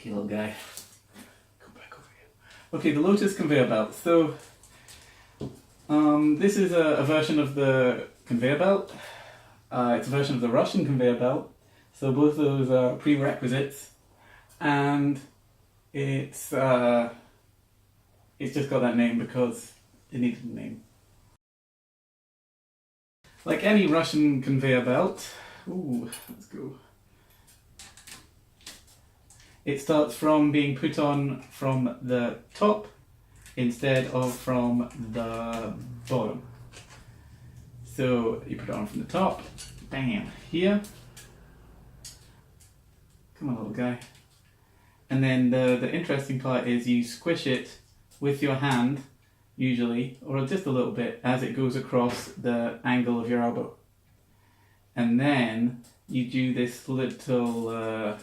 Okay, little guy. Come back over here. Okay, the Lotus conveyor belt. So, this is a version of the conveyor belt. It's a version of the Russian conveyor belt. So both of those are prerequisites, and it's just got that name because it needed a name. Like any Russian conveyor belt, let's go. It starts from being put on from the top instead of from the bottom. So you put it on from the top, bam, here. Come on, little guy. And then the interesting part is you squish it with your hand, usually, or just a little bit, as it goes across the angle of your elbow. And then you do this little,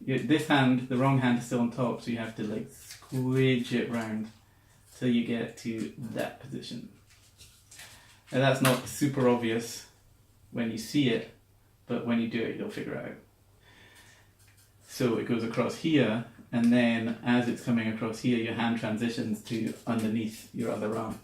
this hand, the wrong hand is still on top, so you have to like squidge it round till you get to that position. Now that's not super obvious when you see it, but when you do it, you'll figure it out. So it goes across here, and then as it's coming across here, your hand transitions to underneath your other arm.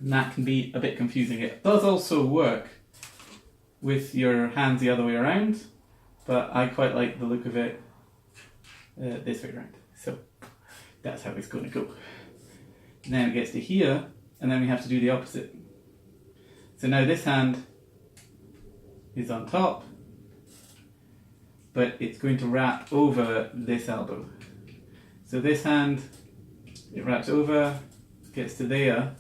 And that can be a bit confusing. It does also work with your hands the other way around, but I quite like the look of it this way around. So that's how it's going to go. And then it gets to here, and then we have to do the opposite. So now this hand is on top, but it's going to wrap over this elbow. So this hand, it wraps over, gets to there,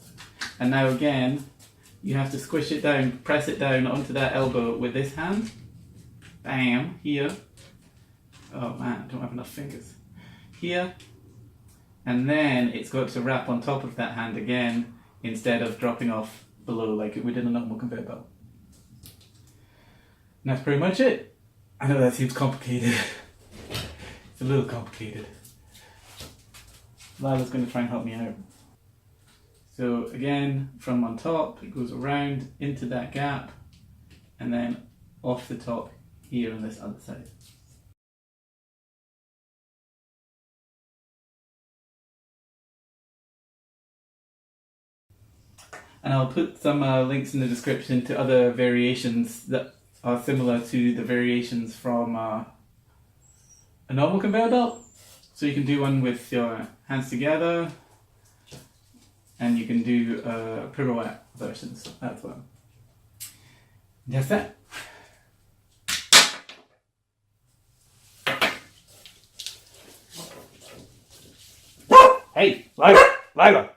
and now again, you have to squish it down, press it down onto that elbow with this hand. Bam, here. Oh man, I don't have enough fingers. Here. And then it's got to wrap on top of that hand again, instead of dropping off below like it would in a normal conveyor belt. And that's pretty much it. I know that seems complicated. It's a little complicated. Lila's going to try and help me out. So again, from on top, it goes around into that gap, and then off the top here on this other side. And I'll put some links in the description to other variations that are similar to the variations from a normal conveyor belt. So you can do one with your hands together, and you can do pirouette versions as well. That's it. Hey, Lila!